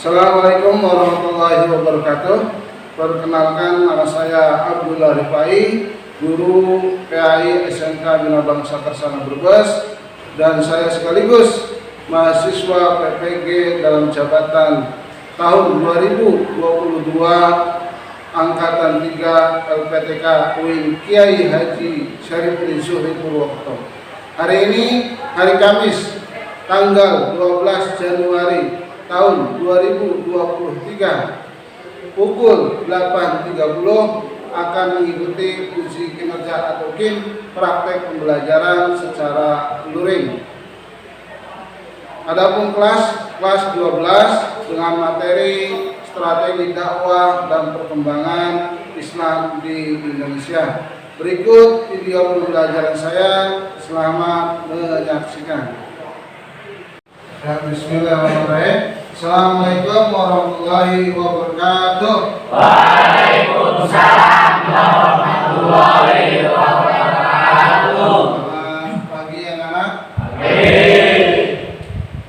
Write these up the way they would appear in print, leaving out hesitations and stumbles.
Assalamualaikum warahmatullahi wabarakatuh. Perkenalkan, nama saya Abdullah Rifai, guru PAI SMK Bina Bangsa Kersana Brebes, dan saya sekaligus mahasiswa PPG dalam jabatan tahun 2022 Angkatan 3 LPTK UIN Kiai Haji Syarifudin Zuhri Purwokerto. Hari ini hari Kamis tanggal 12 Januari tahun 2023 pukul 8.30 akan mengikuti uji kinerja atau KIM praktek pembelajaran secara luring. Adapun kelas 12 dengan materi strategi dakwah dan perkembangan Islam di Indonesia. Berikut video pembelajaran saya, selamat menyaksikan. Bismillahirrahmanirrahim. Assalamualaikum warahmatullahi wabarakatuh. Waalaikumsalam warahmatullahi wabarakatuh. Selamat pagi anak-anak.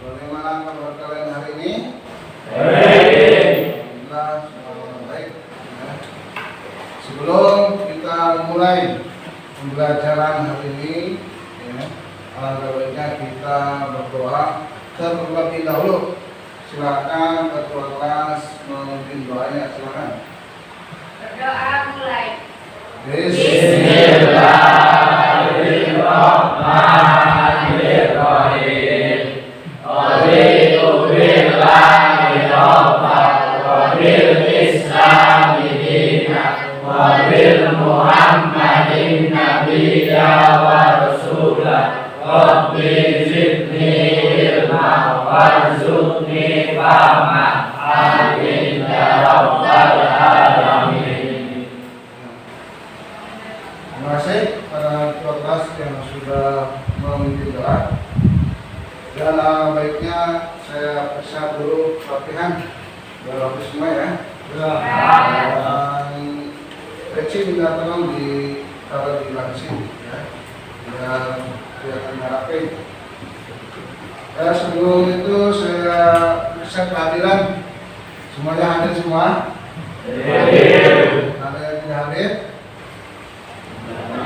Bagaimana kabar kalian hari ini? Alhamdulillah, semuanya baik. Sebelum kita mulai pembelajaran hari ini, alangkah baiknya kita berdoa terlebih dahulu. Silakan ketua kelas memimpin doanya, silakan. Berdoa mulai. Bismillahirrahmanirrahim. Raditu billahi rabban wa bil islami dinan wa bil muhammadin nabiyya wa rasulah. Rabbi zidni ilma warzuqni fahma. Amin ya rabbal alamin. Terima kasih para ketua kelas yang sudah memimpin doa. Dan baiknya saya persiap dulu latihan biar habis semua ya. Dan Reci minta tolong ditaruh di belakang sini ya, biar kelihatan rapi. Sebelum itu saya periksa kehadiran. Semuanya hadir semua? Ada yang tidak hadir?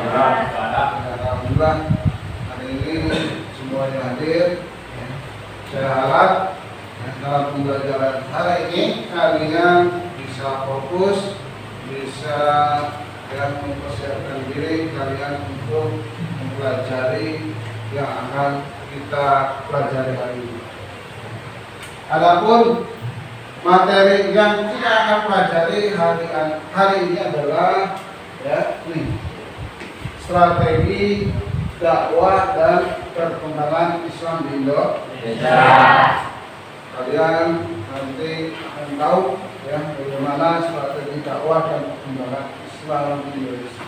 Alhamdulillah, hari ini semuanya hadir. Saya harap dalam pembelajaran hari ini kalian bisa fokus, bisa yang mempersiapkan diri kalian untuk mempelajari yang akan kita pelajari hari ini. Adapun materi yang kita akan pelajari hari ini adalah strategi dakwah dan perkembangan Islam di Indonesia. Kalian nanti akan tahu bagaimana strategi dakwah dan perkembangan Islam di Indonesia.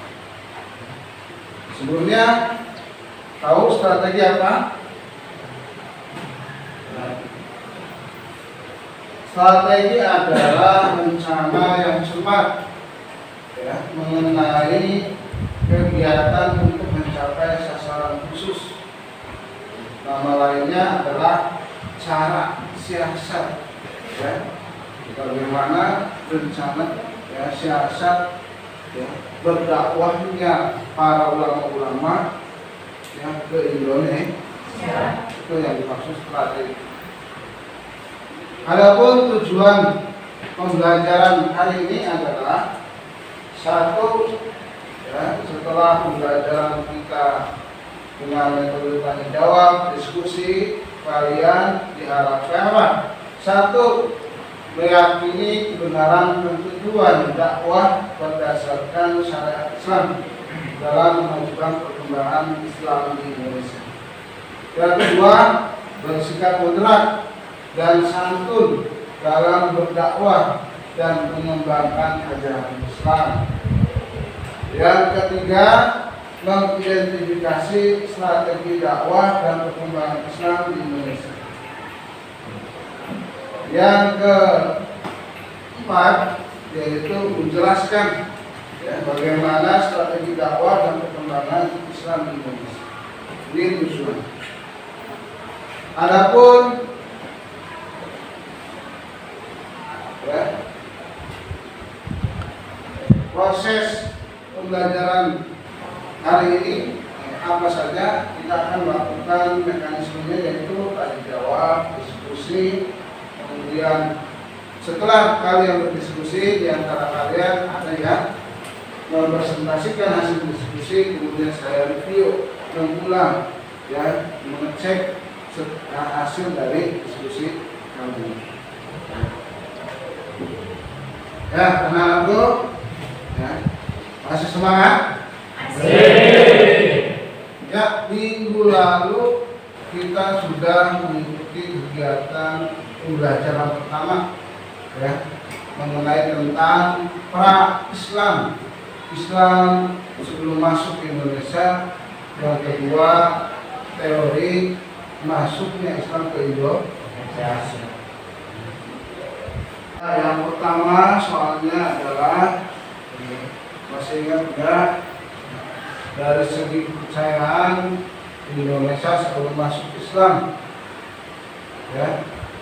Sebelumnya tahu strategi apa? Strategi adalah rencana yang cermat mengenai kegiatan untuk mencapai sasaran khusus. Nama lainnya adalah cara siasat, bagaimana rencana siasat berdakwahnya para ulama-ulama ke Indonesia. Itu yang dimaksud strategi. Adapun tujuan pembelajaran hari ini adalah satu, setelah pembelajaran kita dengan metode tanya jawab, diskusi, kalian diharapkan apa? Satu, meyakini kebenaran tujuan dakwah berdasarkan syariat Islam dalam memajukan perkembangan Islam di Indonesia. Yang kedua, bersikap moderat dan santun dalam berdakwah dan mengembangkan ajaran Islam. Yang ketiga, mengidentifikasi strategi dakwah dan perkembangan Islam di Indonesia. Yang keempat, yaitu menjelaskan bagaimana strategi dakwah dan perkembangan Islam di Indonesia. Ini tujuan. Adapun proses pembelajaran hari ini apa saja kita akan melakukan mekanismenya, yaitu tanya jawab, diskusi, kemudian setelah kalian berdiskusi di antara kalian ada yang mempresentasikan hasil diskusi, kemudian saya review mengulang mengecek hasil dari diskusi kami. Kenal dulu. Masih semangat? Minggu lalu kita sudah mengikuti kegiatan pembelajaran pertama mengenai tentang pra-Islam, Islam sebelum masuk ke Indonesia. Yang kedua, teori masuknya Islam ke Indonesia. Yang pertama soalnya adalah, masih ingat enggak, dari segi kepercayaan Indonesia sebelum masuk Islam,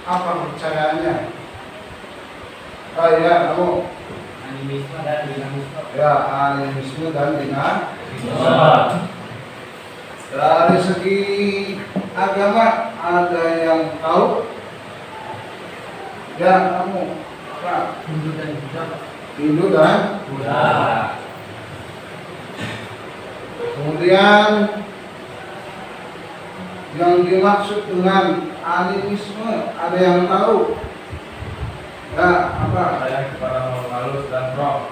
apa kepercayaannya? Kamu animisme dan dinamisme. Animisme dan dinamisme. Dari segi agama ada yang tahu? Kamu apa? Hindu dan Buddha. Kemudian yang dimaksud dengan animisme ada yang tahu? Apa? Percaya kepada makhluk halus dan roh.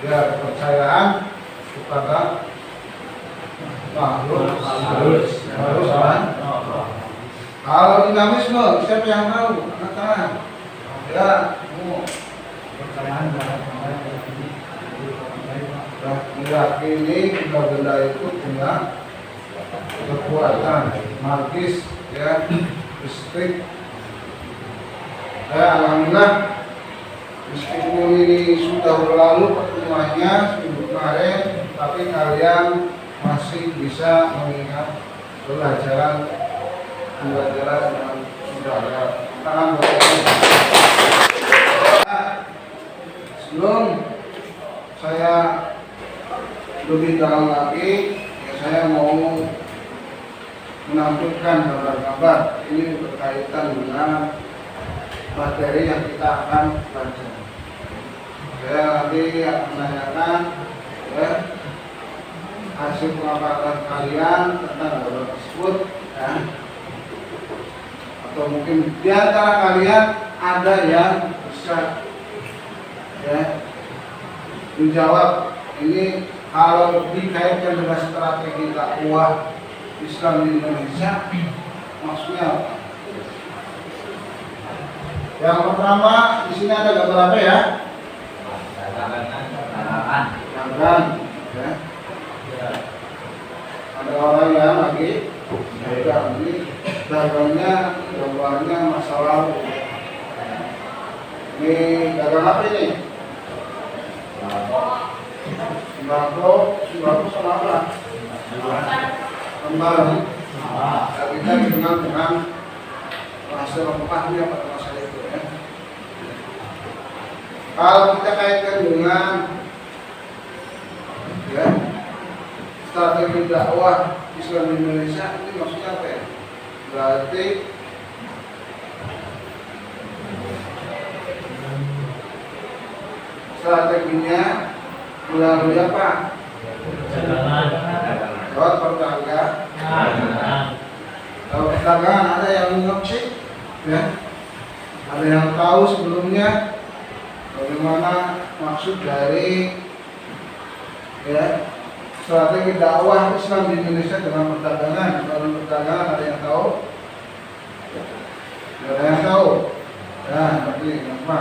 Kepercayaan kepada makhluk halus dan roh. Kalau dinamisme, siapa yang tahu? Angkat tangan. Percayaan meyakini benda itu punya kekuatan magis, listrik. Alhamdulillah, meskipun ini sudah berlalu pertemuannya seminggu kemarin, tapi kalian masih bisa mengingat pembelajaran yang sudah ada. Tangan sebelum saya lebih dalam lagi, saya mau menampilkan gambar-gambar ini berkaitan dengan materi yang kita akan pelajari. Ya, nanti akan menanyakan ya, hasil pengamatan kalian tentang gambar tersebut ya. Atau mungkin di antara kalian ada yang bisa ya menjawab ini kalau dikaitkan dengan strategi dakwah Islam di Indonesia maksudnya apa? Yang pertama di sini ada gambar apa ya? Dagang, ya. Ada orang yang lagi dagang, ini dagangnya gambarnya masa lalu. Ini dagang apa ini? Sembako sama apa? Kembali. Kita dikenal dengan bahasa rempahnya pada masa itu ya. Kalau kita kaitkan dengan ya strategi dakwah Islam di Indonesia, ini maksudnya apa ya? Berarti strateginya melalui apa? Lewat perdagangan. Lewat perdagangan ada yang mengerti, ya? Ada yang tahu sebelumnya bagaimana maksud dari ya strategi dakwah Islam di Indonesia dengan perdagangan. Kalau perdagangan ada yang tahu? Ada yang tahu? Ya, berarti apa?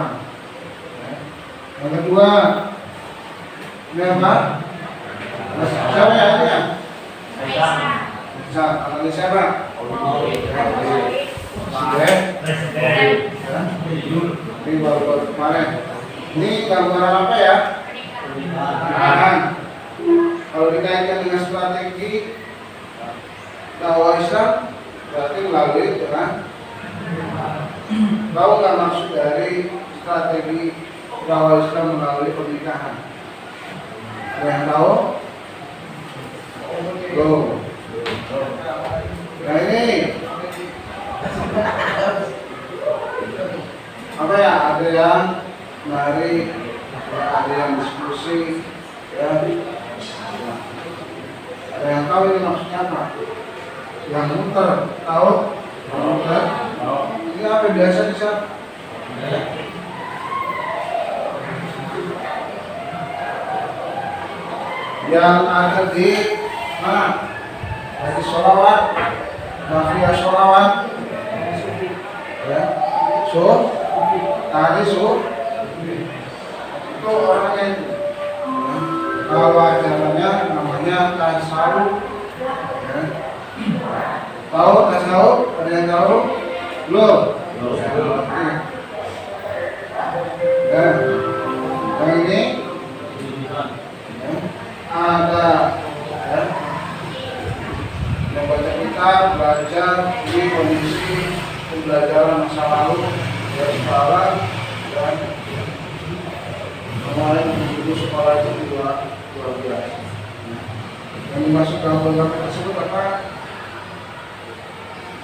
Yang kedua, ini apa? Siapa ya ini ya? Bisa, analis siapa? Ini baru kemarin. Ini gambaran apa ya? Pernikahan. Kalau dikaitkan dengan strategi dakwah Islam, berarti melalui dengan tahu nggak maksud dari strategi dakwah Islam melalui pernikahan? Ada yang tahu? Go. Nah ini apa ya? Ada yang mari, ya, ada yang diskusi, ya. Ada yang tahu ini maksudnya apa? Yang muter, tahu? Yang muter? Ini apa biasa di sana? Yang ada di mana? Dari sholawat, mafia sholawat, ya, tadi itu orangnya itu. Kalau acaranya namanya tasawuf, ya. Tahu tasawuf? Ada yang tahu? Belum. Ya. Yang ini ada ya, membaca kitab, belajar di kondisi pembelajaran masa lalu ya, sekolah dan kemarin dulu sekolah itu juga luar biasa. Yang dimaksud dalam program tersebut apa?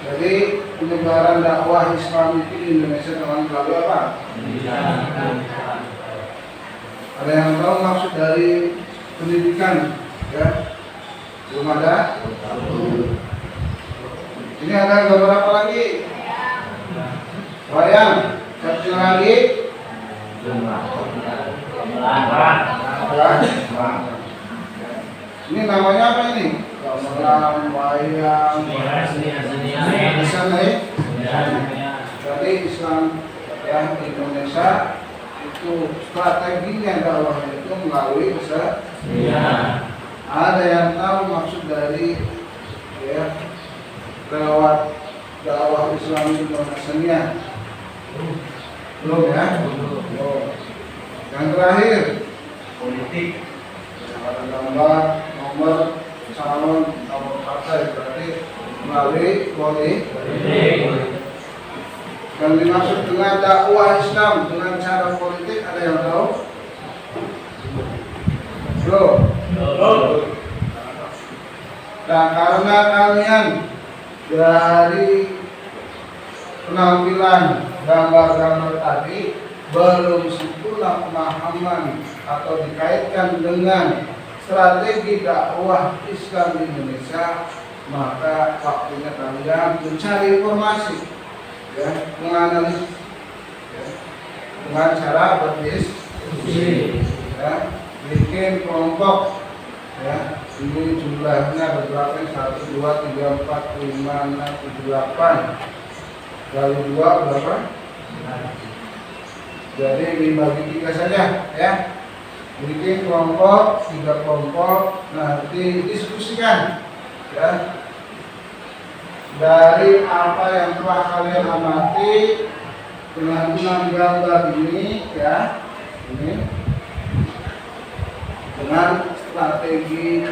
Jadi penyebaran dakwah Islam itu di Indonesia dengan melalui apa? Ada yang tahu maksud dari pendidikan? Ya, belum ada. Ini ada gambar apa lagi? Wayang. Satu lagi. Ini namanya apa ini? Gamelan, wayang, bisa nih. Jadi Islam yang di Indonesia itu strateginya dakwahnya itu melalui bahasa. Ada yang tahu maksud dari ya lewat dakwah Islam itu bahasanya? Belum ya? Belum. Yang terakhir politik. Ada gambar, nomor calon, nomor partai, berarti melalui politik. Yang dimaksud dengan dakwah Islam dengan cara politik ada yang tahu? Belum. Nah, karena kalian dari penampilan gambar-gambar tadi belum sempurna pemahaman atau dikaitkan dengan strategi dakwah Islam di Indonesia, maka waktunya kalian mencari informasi, ya, menganalisis, ya, dengan cara berdiskusi, ya, bikin kelompok, ya, ini jumlahnya berapa? 1, 2, 3, 4, 5, 6, 7, 8 kali 2 berapa? Jadi dibagi 3 saja, ya. Bikin kelompok, 3 kelompok, nanti diskusikan, ya, dari apa yang telah kalian amati dengan 6 gambar ini, ya, ini dengan strategi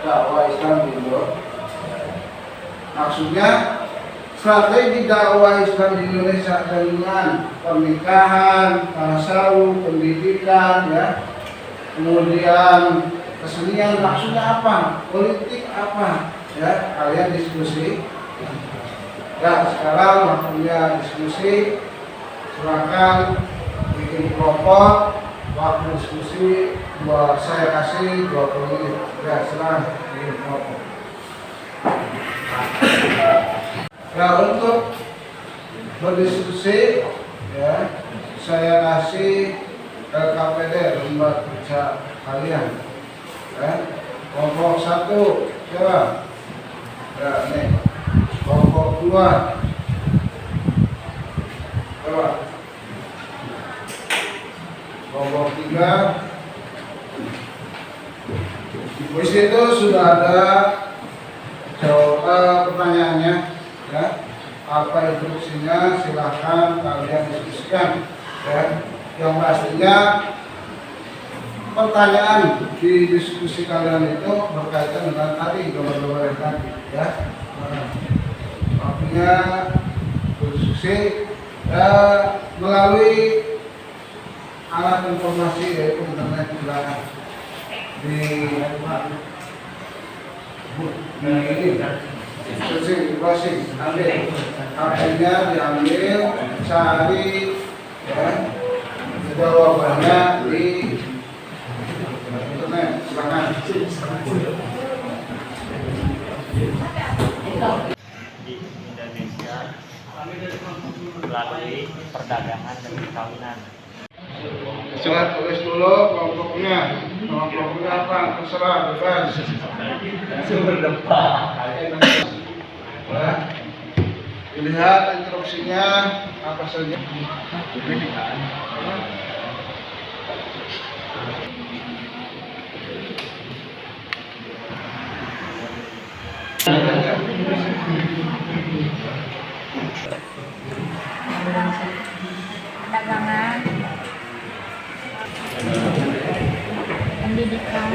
dakwah Islam di Indonesia. Maksudnya strategi dakwah Islam di Indonesia dengan pernikahan, tasawuf, pendidikan, ya, kemudian kesenian, maksudnya apa, politik apa, ya, kalian diskusi. Ya, sekarang waktunya diskusi. Silakan bikin kelompok. Waktu diskusi saya kasih 20 menit. Ya, silakan bikin kelompok. Ya, untuk berdiskusi, ya, saya kasih LKPD, lembar kerja kalian, ya. Kelompok 1 siapa? Ya, ini. Kelompok 2 siapa? Kelompok 3. Di situ sudah ada jawaban pertanyaannya, ya. Apa instruksinya, silahkan kalian diskusikan, ya. Yang pastinya pertanyaan di diskusi kalian itu berkaitan dengan tadi gambar-gambar yang tadi, ya. Waktunya berdiskusi melalui alat informasi yaitu internet, silakan di browsing, ambil HP-nya, diambil, cari, ya, jawabannya di internet, silakan. Di Indonesia melalui perdagangan dan perkawinan. Silakan tulis dulu kelompoknya apa, terserah, bebas. Sumber depan. Ya. Dilihat instruksinya apa saja. Perdagangan, pendidikan,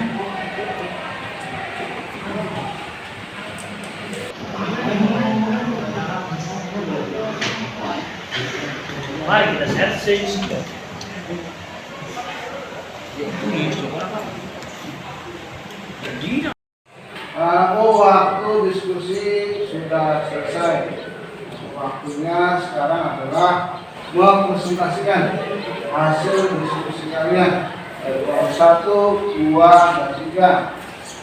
Mari kita searching. Waktu diskusi sudah selesai. Waktunya sekarang adalah mempresentasikan hasil diskusi kalian. Kelompok 1, 2, dan 3.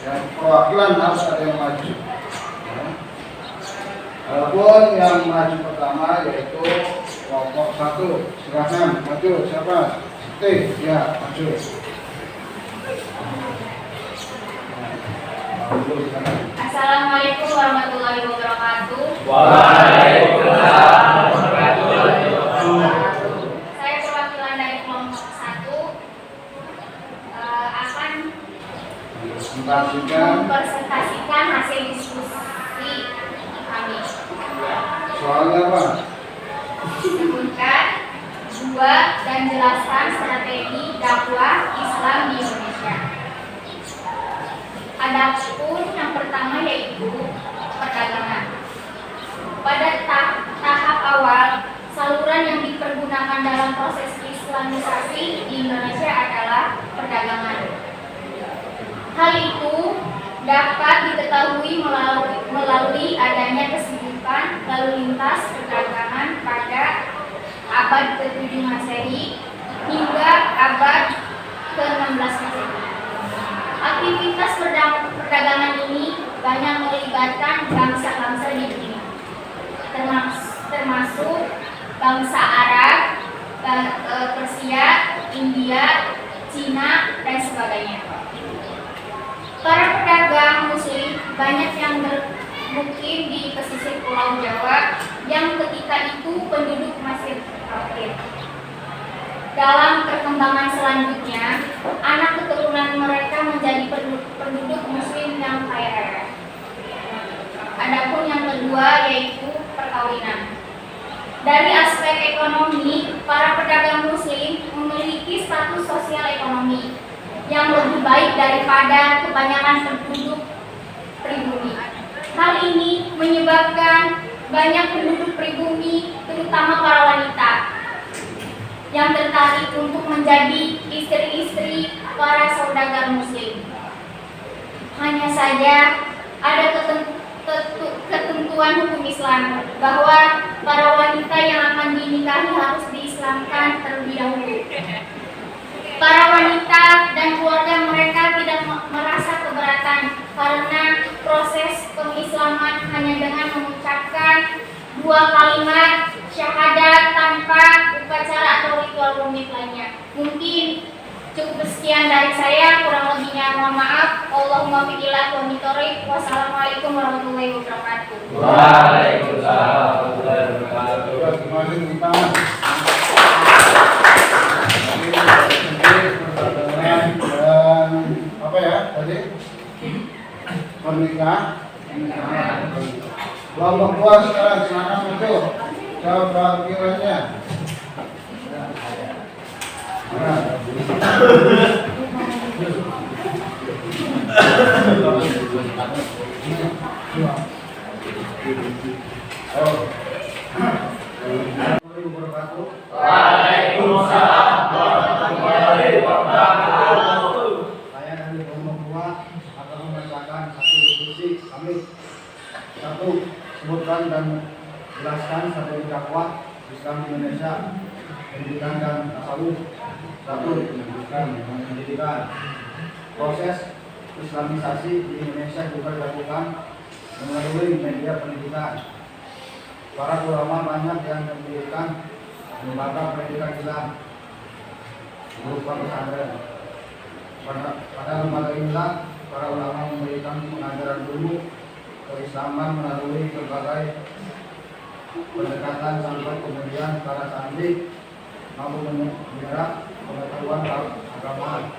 Yang perwakilan harus ada yang maju. Adapun yang maju pertama yaitu kelompok 1. Silakan maju. Siapa? Steve, ya, maju. Assalamualaikum warahmatullahi wabarakatuh. Waalaikumsalam warahmatullahi wabarakatuh. Saya perwakilan dari kelompok 1 akan mempresentasikan hasil diskusi kami. Soalnya apa? Sebutkan 2 dan jelaskan strategi dakwah Islam di Indonesia. Adapun yang pertama yaitu perdagangan. Pada tahap awal, saluran yang dipergunakan dalam proses Islamisasi di Indonesia adalah perdagangan. Hal itu dapat diketahui melalui adanya kesibukan lalu lintas perdagangan pada abad ke-7 Masehi hingga abad ke-16 Masehi. Aktivitas perdagangan ini banyak melibatkan bangsa-bangsa di dunia, termasuk bangsa Arab, Persia, India, Cina, dan sebagainya. Para pedagang Muslim banyak yang bermukim di pesisir Pulau Jawa yang ketika itu penduduk masih kafir. Dalam perkembangan selanjutnya, anak keturunan mereka menjadi penduduk Muslim yang kaya raya. Adapun yang kedua yaitu perkawinan. Dari aspek ekonomi, para pedagang Muslim memiliki status sosial ekonomi yang lebih baik daripada kebanyakan penduduk pribumi. Hal ini menyebabkan banyak penduduk pribumi, terutama para wanita, yang tertarik untuk menjadi istri-istri para saudagar Muslim. Hanya saja ada ketentuan hukum Islam bahwa para wanita yang akan dinikahi harus diislamkan terlebih dahulu. Para wanita dan keluarga mereka tidak merasa keberatan karena proses pengislaman hanya dengan mengucapkan 2 kalimat syahadat tanpa upacara atau ritual rumit lainnya. Mungkin cukup sekian dari saya, kurang lebihnya mohon maaf. Allahumma fiqillah wa mitorik. Wassalamualaikum warahmatullahi wabarakatuh. Waalaikumsalam warahmatullahi wabarakatuh. Terima kasih kita. Dan apa ya tadi? Pernikahan. Kelompok buah sekarang silakan muncul. Jawab pikirannya. Waalaikumsalam warahmatullahi wabarakatuh. Saya dari kelompok buah akan membacakan satu diskusi kami. 1. Sebutkan dan jelaskan strategi dakwah Islam di Indonesia, pendidikan dan tasawuf. 1. Pendidikan. Proses Islamisasi di Indonesia juga dilakukan melalui media pendidikan. Para ulama banyak yang mendirikan lembaga pendidikan Islam berupa pesantren. Pada lembaga inilah para ulama memberikan pengajaran dulu keislaman melalui berbagai pendekatan sampai kemudian para santri mampu menyerap pengetahuan agama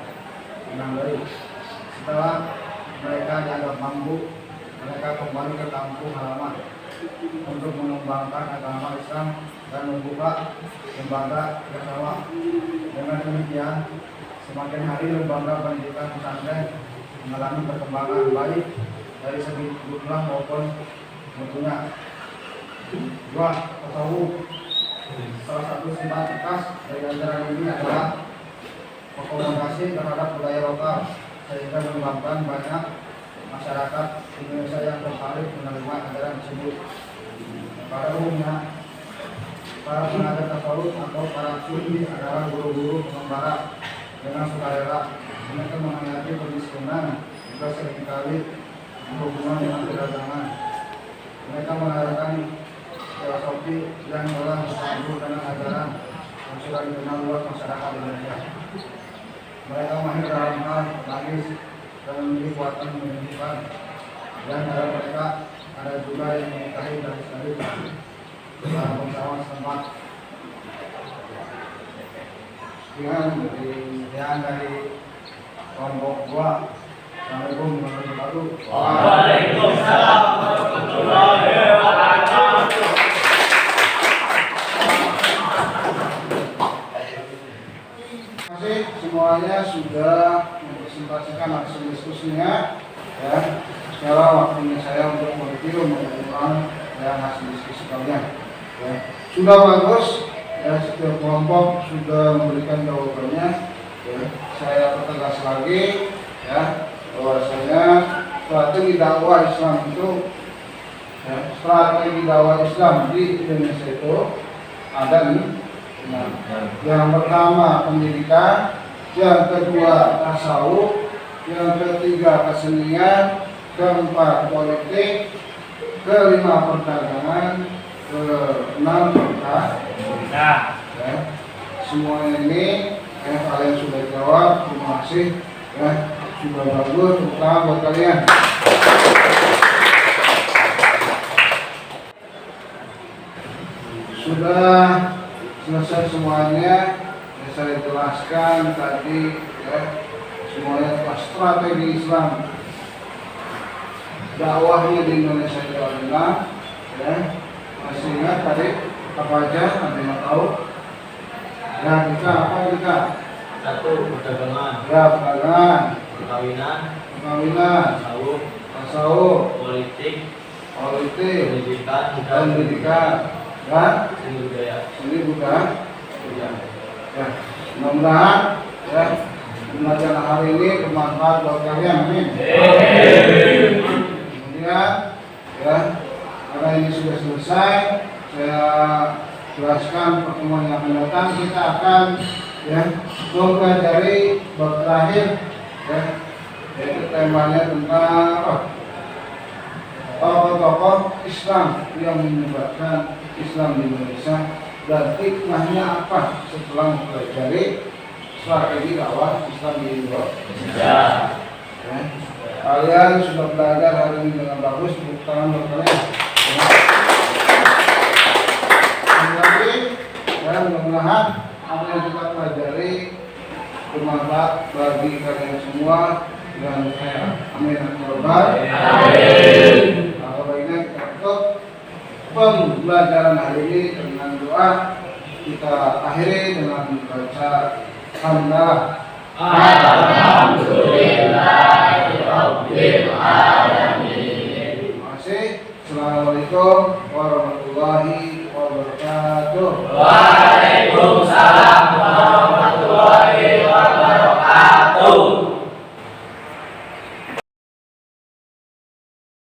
dengan baik. Setelah mereka dianggap mampu, mereka kembali ke kampung halaman untuk mengembangkan agama Islam dan membuka lembaga bersama. Dengan demikian, semakin hari lembaga pendidikan pesantren mengalami perkembangan baik dari segi jumlah maupun mutunya. 2. Tasawuf. Salah satu sifat khas dari ajaran ini adalah akomodasi terhadap budaya lokal, sehingga menyebabkan banyak masyarakat Indonesia yang tertarik menerima ajaran tersebut. Pada umumnya, para pengajar tasawuf atau para sufi adalah guru-guru pengembara dengan sukarela. Mereka menghayati kemiskinan juga seringkali berhubungan dengan perdagangan. Mereka mengadakan filosofi yang telah bersambung dengan ajaran yang sudah dikenal luas masyarakat Indonesia. Mereka mahir dalam hal logis dan memiliki kekuatan menentukan. Dan dalam mereka ada juga yang menikahi dari sekali dalam bangsawan setempat. Sekian dari kelompok gua. Assalamualaikum warahmatullahi wabarakatuh. Waalaikumsalam warahmatullahi wabarakatuh. Terima kasih semuanya sudah mempresentasikan hasil diskusinya. Ya, sekarang waktunya saya untuk mereview mengumpulkan hasil diskusi kalian. Ya, sudah bagus. Ya, setiap kelompok sudah memberikan jawabannya. Ya, saya pertegas lagi. Ya, bahwasanya strategi dakwah Islam itu, ya, strategi dakwah Islam di Indonesia itu ada nih Nah, yang pertama pendidikan, yang kedua tasawuf, yang ketiga kesenian, keempat politik, kelima perdagangan, keenam berkah. Nah, Ya. Semua ini kalian sudah jawab, terima kasih ya, sudah bagus, tepuk tangan buat kalian. Sudah selesai semuanya, ya, saya jelaskan tadi ya, semuanya tentang strategi Islam dakwahnya di Indonesia Jawa Tengah ya. Masih ingat tadi apa aja, ada yang tahu? Ya, kita apa kita? Satu, perdagangan, Ya, perdagangan, perkawinan, tasawuf, politik, pendidikan, dan seni budaya. seni budaya. Ya, mudah-mudahan ya pembelajaran hari ini bermanfaat buat kalian. Amin. Kemudian ya, karena ini sudah selesai, saya jelaskan pertemuan yang akan datang kita akan ya mempelajari bab terakhir ya, yaitu temanya tentang tokoh-tokoh Islam yang menyebabkan Islam di Indonesia dan hikmahnya apa setelah mempelajari strategi dakwah Islam di Indonesia. Ya. Kalian sudah belajar hari ini dengan bagus, tepuk tangan buat kalian. Lagi, ya, mudah-mudahan apa yang kita pelajari bermanfaat bagi kalian semua dan saya. Amin. Amin. Kalau baiknya kita tutup pembelajaran hari ini dengan doa. Kita akhiri dengan membaca hamdalah. Alhamdulillahirabbil alamin. Terima kasih. Assalamualaikum warahmatullahi wabarakatuh.